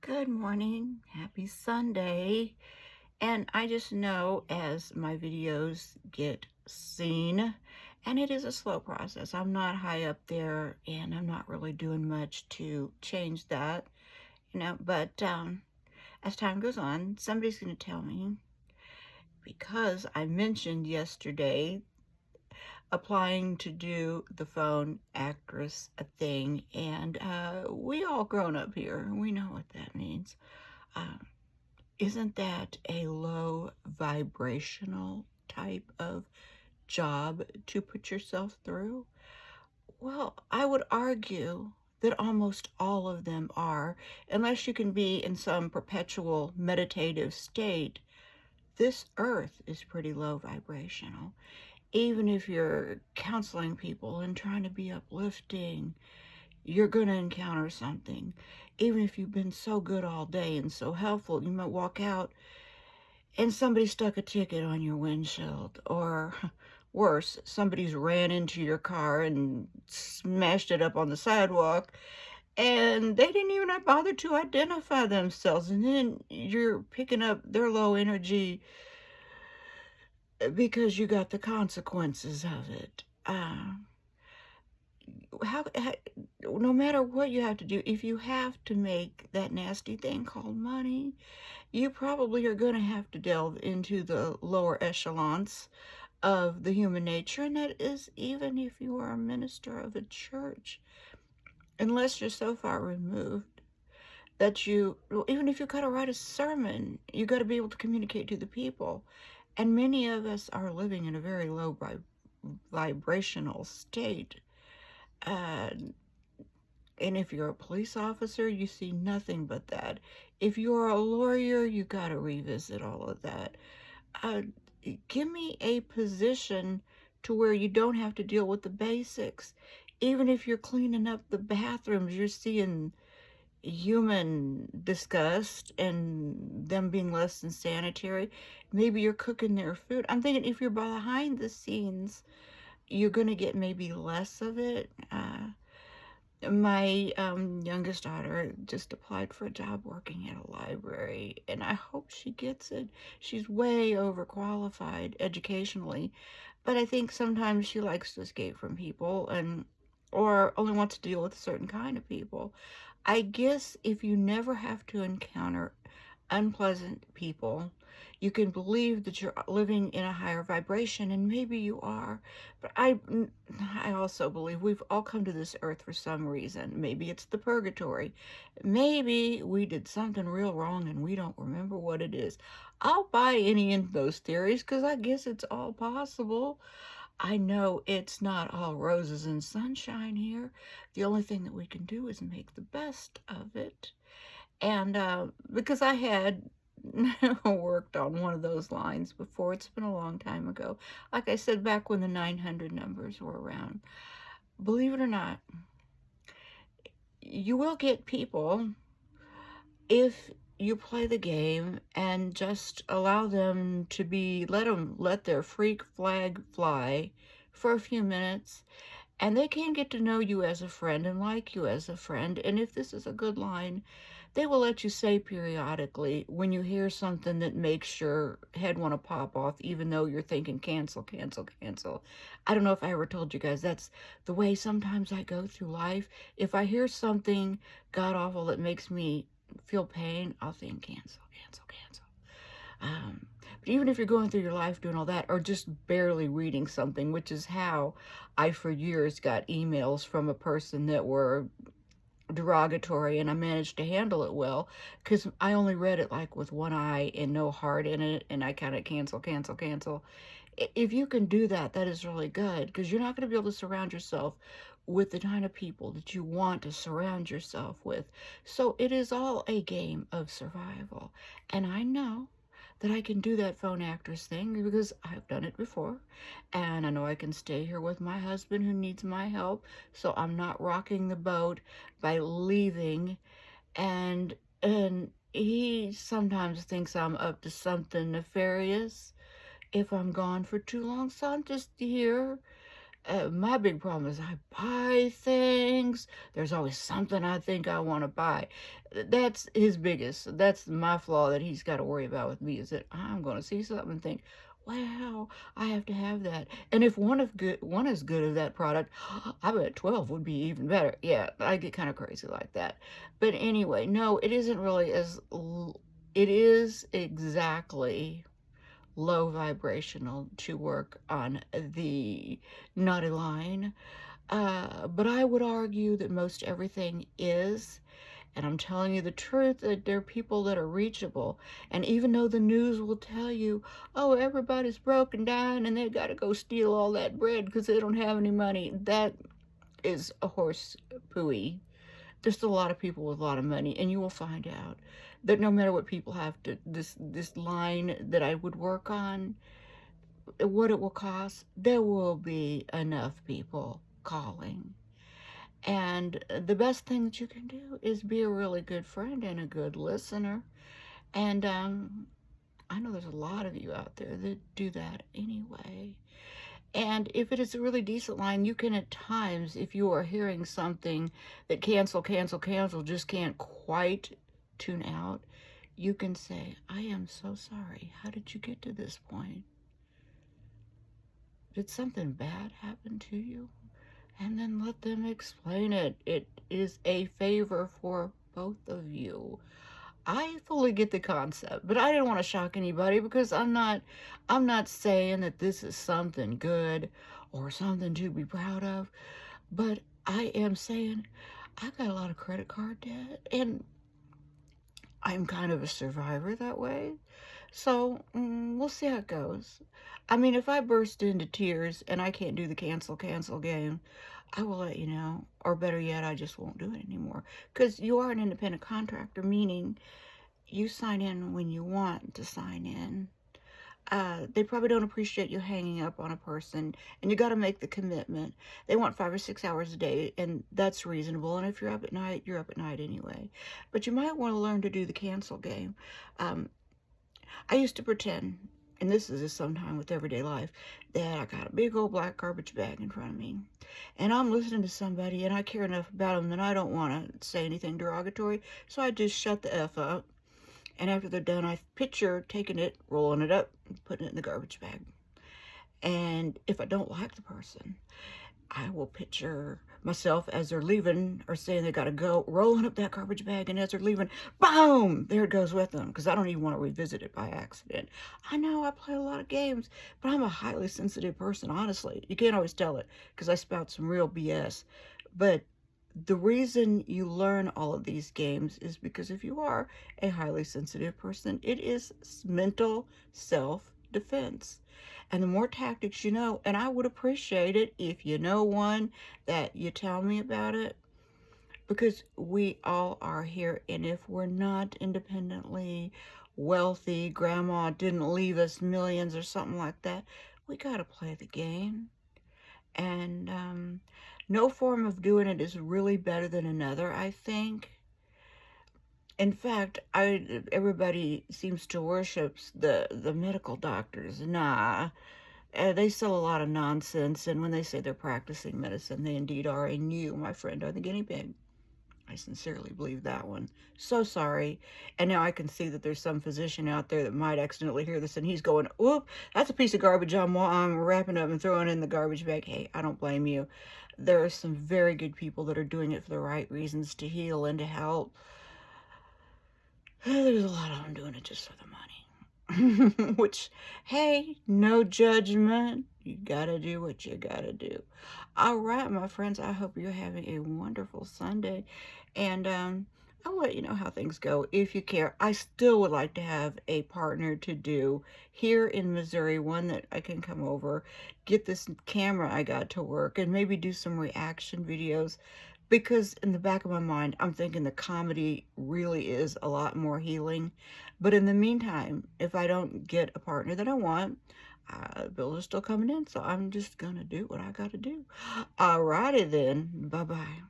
Good morning. Happy Sunday. And I just know as my videos get seen, and it is a slow process. I'm not high up there and I'm not really doing much to change that, but as time goes on, somebody's going to tell me because I mentioned yesterday applying to do the phone actress thing, and we all grown up here. We know what that means. Um, Isn't that a low vibrational type of job to put yourself through? Well, I would argue that almost all of them are, unless you can be in some perpetual meditative state. This earth is pretty low vibrational. Even if you're counseling people and trying to be uplifting, you're going to encounter something. Even if you've been so good all day and so helpful, you might walk out and somebody stuck a ticket on your windshield, or worse, somebody's ran into your car and smashed it up on the sidewalk, and they didn't even bother to identify themselves, and then you're picking up their low energy because you got the consequences of it. How no matter what you have to do, if you have to make that nasty thing called money, you probably are going to have to delve into the lower echelons of the human nature, and that is even if you are a minister of a church, unless you're so far removed that even if you got to write a sermon, you got to be able to communicate to the people. And many of us are living in a very low vibrational state. Uh, and if you're a police officer, you see nothing but that. If you're a lawyer, you got to revisit all of that. Uh, Give me a position to where you don't have to deal with the basics. Even if you're cleaning up the bathrooms, you're seeing human disgust and them being less than sanitary. Maybe you're cooking their food. I'm thinking if you're behind the scenes, you're going to get maybe less of it. My youngest daughter just applied for a job working at a library, and I hope she gets it. She's way overqualified educationally, but I think sometimes she likes to escape from people and or only wants to deal with a certain kind of people. I guess if you never have to encounter unpleasant people, you can believe that you're living in a higher vibration, and maybe you are. But I also believe we've all come to this earth for some reason. Maybe it's the purgatory. Maybe we did something real wrong and we don't remember what it is. I'll buy any of those theories because I guess it's all possible. I know it's not all roses and sunshine here. The only thing that we can do is make the best of it. And because I had worked on one of those lines before, it's been a long time ago. Like I said, back when the 900 numbers were around. Believe it or not, you will get people if you play the game and just allow them to let their freak flag fly for a few minutes, and they can get to know you as a friend and like you as a friend. And if this is a good line, they will let you say periodically when you hear something that makes your head want to pop off, even though you're thinking cancel, cancel, cancel. I don't know if I ever told you guys, that's the way sometimes I go through life. If I hear something god awful that makes me feel pain, I'll think cancel, cancel, cancel. But even if you're going through your life doing all that, or just barely reading something, which is how I for years got emails from a person that were derogatory, and I managed to handle it well because I only read it like with one eye and no heart in it, and I kind of cancel, cancel, cancel. If you can do that, that is really good, because you're not going to be able to surround yourself with the kind of people that you want to surround yourself with. So it is all a game of survival. And I know that I can do that phone actress thing because I've done it before. And I know I can stay here with my husband who needs my help. So I'm not rocking the boat by leaving. And he sometimes thinks I'm up to something nefarious if I'm gone for too long. So I'm just here My big problem is I buy things. There's always something I think I want to buy. That's his biggest. That's my flaw that he's got to worry about with me, is that I'm going to see something and think, wow, I have to have that. And if one is good of that product, I bet 12 would be even better. Yeah, I get kind of crazy like that. But anyway, no, it isn't really it is exactly low vibrational to work on the naughty line. But I would argue that most everything is. And I'm telling you the truth, that there are people that are reachable. And even though the news will tell you, oh, everybody's broke and dying and they've got to go steal all that bread because they don't have any money, that is a horse pooey. There's still a lot of people with a lot of money, and you will find out that no matter what people have to, this line that I would work on, what it will cost, there will be enough people calling. And the best thing that you can do is be a really good friend and a good listener. And I know there's a lot of you out there that do that anyway. And if it is a really decent line, you can at times, if you are hearing something that cancel, cancel, cancel, just can't quite tune out, you can say, I am so sorry. How did you get to this point? Did something bad happen to you? And then let them explain it. It is a favor for both of you. I fully get the concept, but I didn't want to shock anybody because I'm not saying that this is something good or something to be proud of, but I am saying I've got a lot of credit card debt and I'm kind of a survivor that way. So we'll see how it goes. I mean, if I burst into tears and I can't do the cancel, cancel game, I will let you know. Or better yet, I just won't do it anymore. Because you are an independent contractor, meaning you sign in when you want to sign in. They probably don't appreciate you hanging up on a person, and you got to make the commitment. They want 5 or 6 hours a day, and that's reasonable. And if you're up at night, you're up at night anyway. But you might want to learn to do the cancel game. I used to pretend, and this is just sometime with everyday life, that I got a big old black garbage bag in front of me. And I'm listening to somebody, and I care enough about them that I don't want to say anything derogatory, so I just shut the F up. And after they're done, I picture taking it, rolling it up, and putting it in the garbage bag. And if I don't like the person, I will picture myself as they're leaving or saying they got to go, rolling up that garbage bag, and as they're leaving, boom, there it goes with them, because I don't even want to revisit it by accident. I know I play a lot of games, but I'm a highly sensitive person, honestly. You can't always tell it, because I spout some real BS. But the reason you learn all of these games is because if you are a highly sensitive person, it is mental self-defense. And the more tactics you know, and I would appreciate it if you know one, that you tell me about it, because we all are here. And if we're not independently wealthy, grandma didn't leave us millions or something like that, we got to play the game. And no form of doing it is really better than another, I think. In fact, everybody seems to worship the medical doctors. Nah, they sell a lot of nonsense, and when they say they're practicing medicine, they indeed are, and you, my friend, are the guinea pig. I sincerely believe that one. So sorry. And now I can see that there's some physician out there that might accidentally hear this, and he's going, whoop, that's a piece of garbage I'm wrapping up and throwing in the garbage bag. Hey, I don't blame you. There are some very good people that are doing it for the right reasons, to heal and to help. There's a lot of them doing it just for the money. Which, hey, no judgment. You gotta do what you gotta do. All right, my friends, I hope you're having a wonderful Sunday. And I'll let you know how things go if you care. I still would like to have a partner to do here in Missouri, one that I can come over, get this camera I got to work, and maybe do some reaction videos. Because in the back of my mind, I'm thinking the comedy really is a lot more healing. But in the meantime, if I don't get a partner that I want, bills are still coming in. So I'm just going to do what I got to do. Alrighty then. Bye-bye.